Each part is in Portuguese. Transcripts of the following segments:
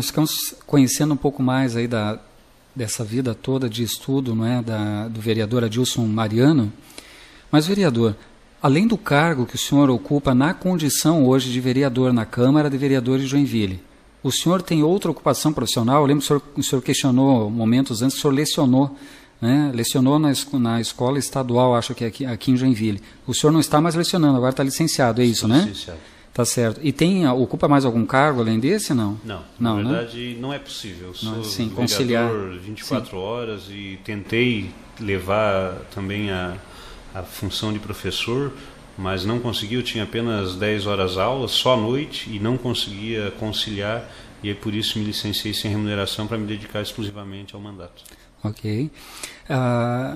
nós ficamos conhecendo um pouco mais aí dessa vida toda de estudo, não é, do vereador Adilson Mariano. Mas, vereador, além do cargo que o senhor ocupa na condição hoje de vereador na Câmara de Vereadores de Joinville, o senhor tem outra ocupação profissional? Eu lembro que o senhor questionou momentos antes, o senhor lecionou, né? Lecionou na escola estadual, acho que aqui em Joinville. O senhor não está mais lecionando, agora está licenciado, é isso, né? Licenciado. Tá certo. E ocupa mais algum cargo além desse, não? Não, na verdade, né? Não é possível. Eu sou vereador conciliar 24 horas e tentei levar também a função de professor, mas não consegui. Eu tinha apenas 10 horas aula, só à noite, e não conseguia conciliar, e aí por isso me licenciei sem remuneração para me dedicar exclusivamente ao mandato. Ok.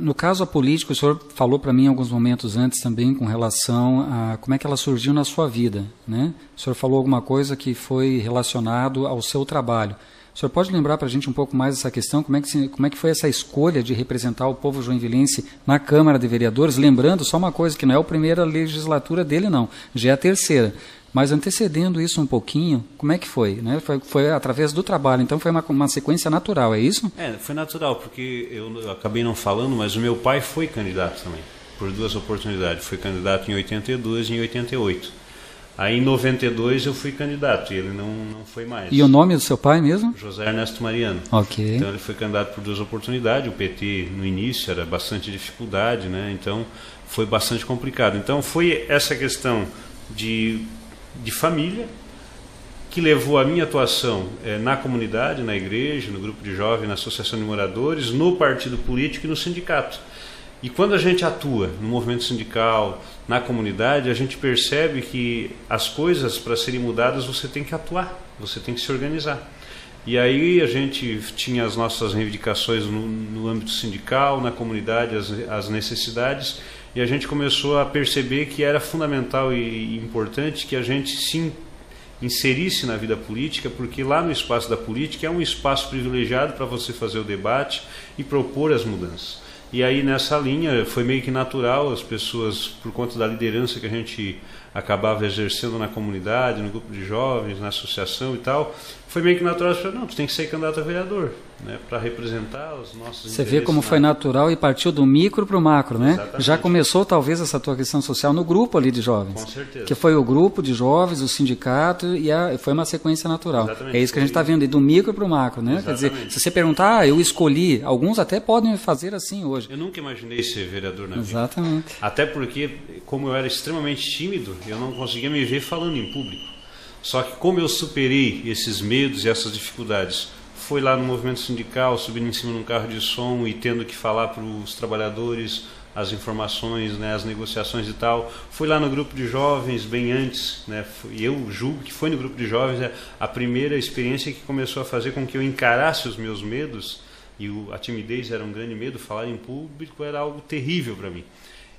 No caso a política, o senhor falou para mim em alguns momentos antes também com relação a como é que ela surgiu na sua vida, né? O senhor falou alguma coisa que foi relacionado ao seu trabalho. O senhor pode lembrar para a gente um pouco mais dessa questão? Como é que foi essa escolha de representar o povo joinvilense na Câmara de Vereadores? Lembrando só uma coisa, que não é a primeira legislatura dele, não. Já é a terceira. Mas antecedendo isso um pouquinho, como é que foi? Né? Foi através do trabalho, então foi uma sequência natural, é isso? Foi natural, porque eu acabei não falando, mas o meu pai foi candidato também, por 2 oportunidades. Foi candidato em 82 e em 88. Aí em 92 eu fui candidato e ele não foi mais. E o nome do seu pai mesmo? José Ernesto Mariano. Ok. Então ele foi candidato por 2 oportunidades. O PT no início era bastante dificuldade, né? Então foi bastante complicado. Então foi essa questão de família que levou a minha atuação na comunidade, na igreja, no grupo de jovens, na associação de moradores, no partido político e no sindicato. E quando a gente atua no movimento sindical, na comunidade, a gente percebe que as coisas, para serem mudadas, você tem que atuar, você tem que se organizar. E aí a gente tinha as nossas reivindicações no âmbito sindical, na comunidade, as necessidades, e a gente começou a perceber que era fundamental e importante que a gente se inserisse na vida política, porque lá no espaço da política é um espaço privilegiado para você fazer o debate e propor as mudanças. E aí nessa linha foi meio que natural, as pessoas, por conta da liderança que a gente acabava exercendo na comunidade, no grupo de jovens, na associação e tal, foi meio que natural, não, tu tem que ser candidato a vereador, né, para representar os nossos Você vê como foi natural e partiu do micro para o macro, né? Exatamente. Já começou talvez essa tua questão social no grupo ali de jovens. Com certeza. Que foi o grupo de jovens, o sindicato, e foi uma sequência natural. Exatamente. É isso que a gente está vendo, e do micro para o macro, né? Exatamente. Quer dizer, se você perguntar, eu escolhi, alguns até podem fazer assim hoje. Eu nunca imaginei ser vereador na vida. Exatamente. Até porque, como eu era extremamente tímido, eu não conseguia me ver falando em público. Só que como eu superei esses medos e essas dificuldades, foi lá no movimento sindical, subindo em cima de um carro de som e tendo que falar para os trabalhadores as informações, né, as negociações e tal. Fui lá no grupo de jovens bem antes, né, e eu julgo que foi no grupo de jovens a primeira experiência que começou a fazer com que eu encarasse os meus medos, e a timidez era um grande medo, falar em público era algo terrível para mim.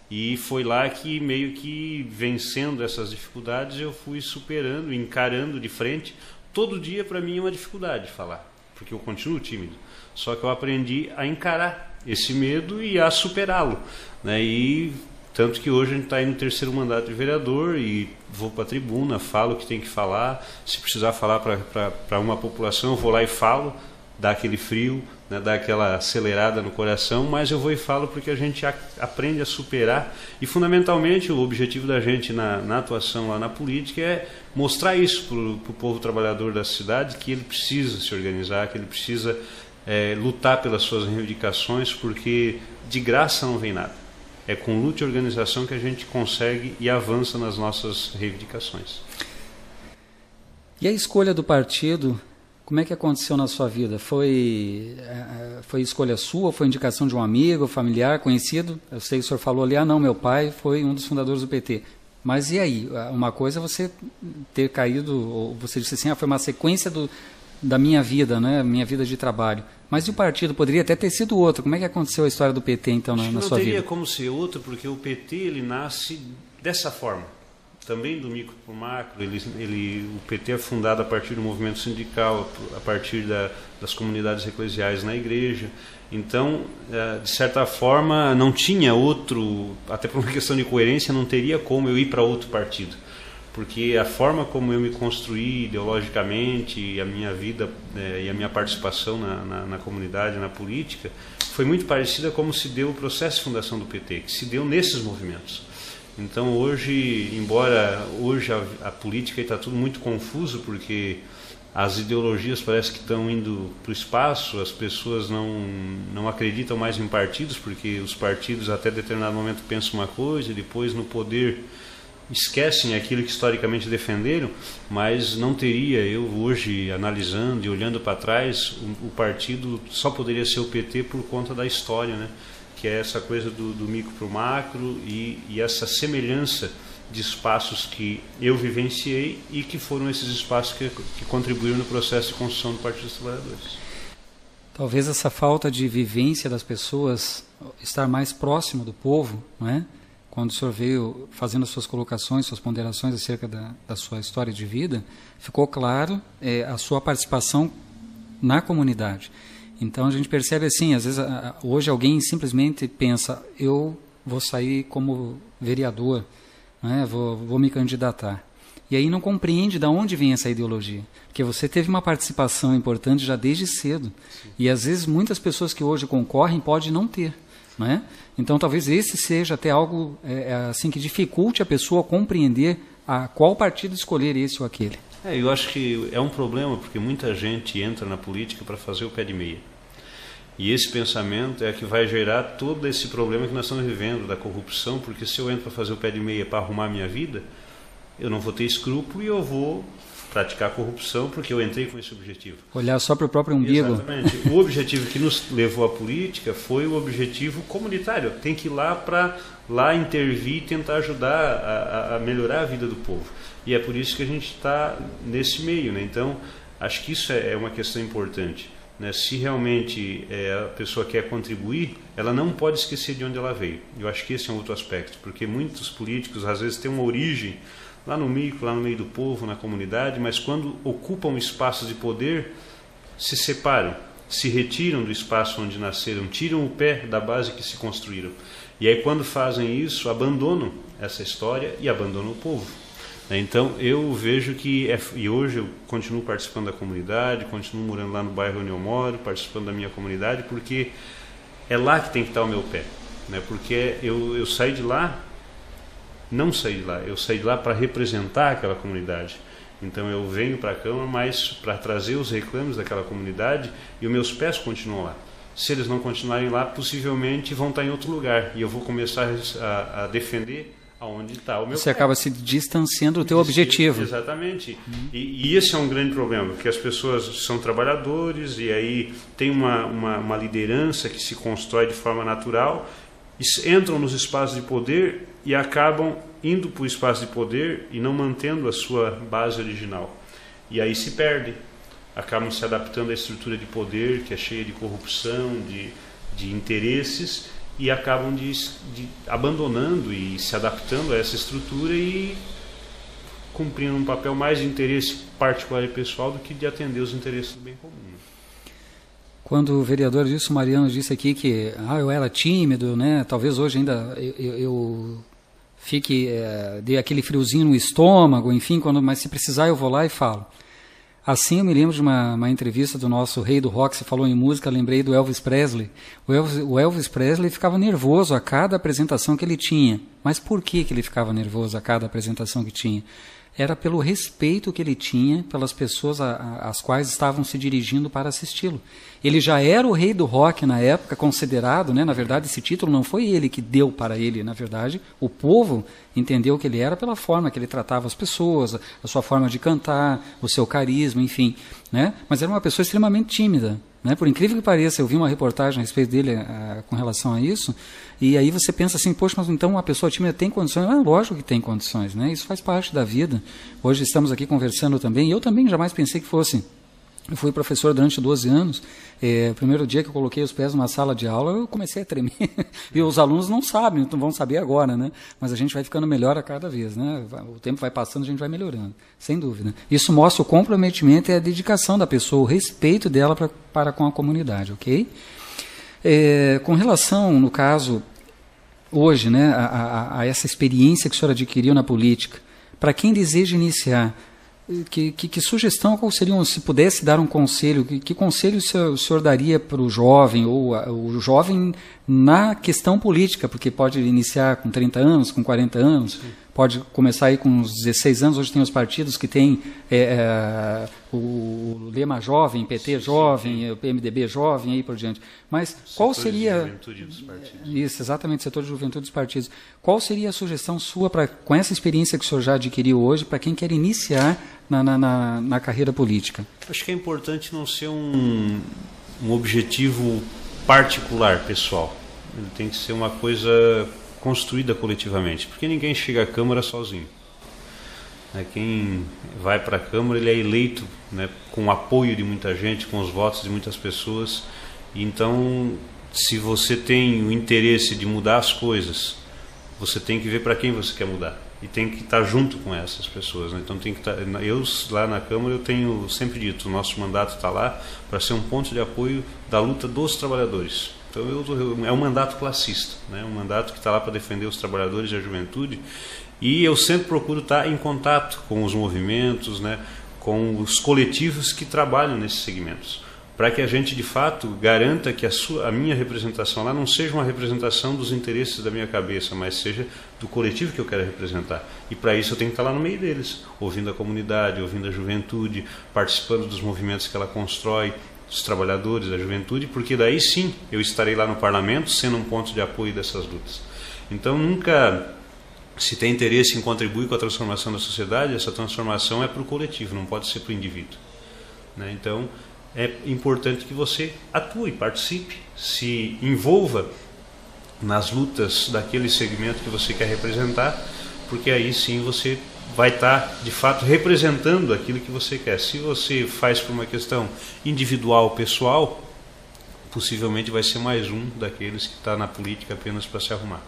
E foi lá que, meio que vencendo essas dificuldades, eu fui superando, encarando de frente. Todo dia para mim é uma dificuldade falar, porque eu continuo tímido. Só que eu aprendi a encarar esse medo e a superá-lo, né? E tanto que hoje a gente está aí no 3º mandato de vereador e vou para a tribuna, falo o que tem que falar. Se precisar falar para uma população, eu vou lá e falo, dá aquele frio, né, dá aquela acelerada no coração, mas eu vou e falo porque a gente aprende a superar. E fundamentalmente o objetivo da gente na atuação lá na política é mostrar isso para o povo trabalhador da cidade, que ele precisa se organizar, que ele precisa lutar pelas suas reivindicações, porque de graça não vem nada. É com luta e organização que a gente consegue e avança nas nossas reivindicações. E a escolha do partido, como é que aconteceu na sua vida? Foi escolha sua, foi indicação de um amigo, familiar, conhecido? Eu sei que o senhor falou ali, não, meu pai foi um dos fundadores do PT. Mas e aí? Uma coisa é você ter caído, ou você disse assim, foi uma sequência da minha vida, né? Minha vida de trabalho. Mas e o partido? Poderia até ter sido outro. Como é que aconteceu a história do PT, então, na sua vida? Não teria como ser outro, porque o PT ele nasce dessa forma. Também do micro para o macro. O PT é fundado a partir do movimento sindical, a partir das comunidades eclesiais na igreja. Então, de certa forma, não tinha outro, até por uma questão de coerência, não teria como eu ir para outro partido. porque a forma como eu me construí ideologicamente, e a minha vida e a minha participação na comunidade, na política, foi muito parecida como se deu o processo de fundação do PT, que se deu nesses movimentos. Então hoje, embora hoje a política está tudo muito confuso, porque as ideologias parece que estão indo para o espaço, as pessoas não acreditam mais em partidos, porque os partidos até determinado momento pensam uma coisa, depois no poder esquecem aquilo que historicamente defenderam, mas não teria, eu hoje analisando e olhando para trás, o partido só poderia ser o PT por conta da história, né? Que é essa coisa do micro para o macro e essa semelhança de espaços que eu vivenciei e que foram esses espaços que contribuíram no processo de construção do Partido dos Trabalhadores. Talvez essa falta de vivência das pessoas, estar mais próximo do povo, não é? Quando o senhor veio fazendo as suas colocações, suas ponderações acerca da sua história de vida, ficou claro a sua participação na comunidade. Então a gente percebe assim, às vezes hoje alguém simplesmente pensa, eu vou sair como vereador, né, vou me candidatar. E aí não compreende de onde vem essa ideologia. Porque você teve uma participação importante já desde cedo. Sim. E às vezes muitas pessoas que hoje concorrem podem não ter. Né? Então talvez esse seja até algo assim que dificulte a pessoa compreender qual partido escolher, esse ou aquele. Eu acho que é um problema porque muita gente entra na política para fazer o pé de meia. E esse pensamento é que vai gerar todo esse problema que nós estamos vivendo da corrupção, porque se eu entro para fazer o pé de meia para arrumar a minha vida, eu não vou ter escrúpulo e eu vou praticar corrupção porque eu entrei com esse objetivo. Olhar só para o próprio umbigo. Exatamente. O objetivo que nos levou à política foi o objetivo comunitário. Tem que ir lá para intervir e tentar ajudar a melhorar a vida do povo. E é por isso que a gente está nesse meio, né? Então, acho que isso é uma questão importante, né? Se realmente a pessoa quer contribuir, ela não pode esquecer de onde ela veio. Eu acho que esse é um outro aspecto, porque muitos políticos às vezes têm uma origem lá no micro, lá no meio do povo, na comunidade, mas quando ocupam espaços de poder, se separam, se retiram do espaço onde nasceram, tiram o pé da base que se construíram. E aí quando fazem isso, abandonam essa história e abandonam o povo. Então eu vejo que, e hoje eu continuo participando da comunidade, continuo morando lá no bairro onde eu moro, participando da minha comunidade, porque é lá que tem que estar o meu pé, né? Porque eu saí de lá, não saí de lá, eu saí de lá para representar aquela comunidade. Então eu venho para a Câmara, mas para trazer os reclames daquela comunidade, e os meus pés continuam lá. Se eles não continuarem lá, possivelmente vão estar em outro lugar, e eu vou começar a defender aonde está o meu Você pé. acaba se distanciando do teu objetivo. Exatamente. E esse é um grande problema, porque as pessoas são trabalhadores, e aí tem uma liderança que se constrói de forma natural, entram nos espaços de poder e acabam indo para o espaço de poder e não mantendo a sua base original. E aí se perdem, acabam se adaptando à estrutura de poder, que é cheia de corrupção, de interesses, e acabam abandonando e se adaptando a essa estrutura e cumprindo um papel mais de interesse particular e pessoal do que de atender os interesses do bem comum. Quando o vereador Wilson Mariano disse aqui que eu era tímido, né? Talvez hoje ainda eu fique, dê aquele friozinho no estômago, enfim, mas se precisar eu vou lá e falo. Assim eu me lembro de uma entrevista do nosso rei do rock, você falou em música, lembrei do Elvis Presley. O Elvis Presley ficava nervoso a cada apresentação que ele tinha. Mas por que ele ficava nervoso a cada apresentação que tinha? Era pelo respeito que ele tinha pelas pessoas às quais estavam se dirigindo para assisti-lo. Ele já era o rei do rock na época, considerado, né? Na verdade esse título não foi ele que deu para ele, na verdade o povo entendeu que ele era pela forma que ele tratava as pessoas, a sua forma de cantar, o seu carisma, enfim, né? Mas era uma pessoa extremamente tímida, né? Por incrível que pareça, eu vi uma reportagem a respeito dele com relação a isso, e aí você pensa assim, poxa, mas então uma pessoa tímida tem condições? Lógico que tem condições, né? Isso faz parte da vida. Hoje estamos aqui conversando também, e eu também jamais pensei que fosse. Eu fui professor durante 12 anos, o primeiro dia que eu coloquei os pés numa sala de aula, eu comecei a tremer, e os alunos não sabem, não vão saber agora, né? Mas a gente vai ficando melhor a cada vez, né? O tempo vai passando, a gente vai melhorando, sem dúvida. Isso mostra o comprometimento e a dedicação da pessoa, o respeito dela para com a comunidade, ok? Com relação, no caso, hoje, né, a essa experiência que o senhor adquiriu na política, para quem deseja iniciar, que sugestão, qual seria, se pudesse dar um conselho, que conselho o senhor daria para o jovem, ou o jovem na questão política, porque pode iniciar com 30 anos, com 40 anos, sim, pode começar aí com uns 16 anos, hoje tem os partidos que tem o Lema Jovem, PT Jovem, o PMDB Jovem, aí por diante. Mas qual seria... de juventude dos partidos. Isso, exatamente, setor de juventude dos partidos. Qual seria a sugestão sua, com essa experiência que o senhor já adquiriu hoje, para quem quer iniciar na carreira política? Acho que é importante não ser um objetivo particular, pessoal. Ele tem que ser uma coisa construída coletivamente, porque ninguém chega à Câmara sozinho. Quem vai para a Câmara, ele é eleito, né, com o apoio de muita gente, com os votos de muitas pessoas. Então, se você tem o interesse de mudar as coisas, você tem que ver para quem você quer mudar. E tem que estar junto com essas pessoas, né? Então tem que estar, eu lá na Câmara eu tenho sempre dito, o nosso mandato está lá para ser um ponto de apoio da luta dos trabalhadores. Então é um mandato classista, né? Um mandato que está lá para defender os trabalhadores e a juventude, e eu sempre procuro estar em contato com os movimentos, né? Com os coletivos que trabalham nesses segmentos, para que a gente de fato garanta que a minha representação lá não seja uma representação dos interesses da minha cabeça, mas seja do coletivo que eu quero representar. E para isso eu tenho que estar lá no meio deles, ouvindo a comunidade, ouvindo a juventude, participando dos movimentos que ela constrói, dos trabalhadores, da juventude, porque daí sim eu estarei lá no parlamento sendo um ponto de apoio dessas lutas. Então nunca se tem interesse em contribuir com a transformação da sociedade, essa transformação é para o coletivo, não pode ser para o indivíduo, né? Então é importante que você atue, participe, se envolva nas lutas daquele segmento que você quer representar, porque aí sim você vai estar, de fato, representando aquilo que você quer. Se você faz por uma questão individual, pessoal, possivelmente vai ser mais um daqueles que está na política apenas para se arrumar.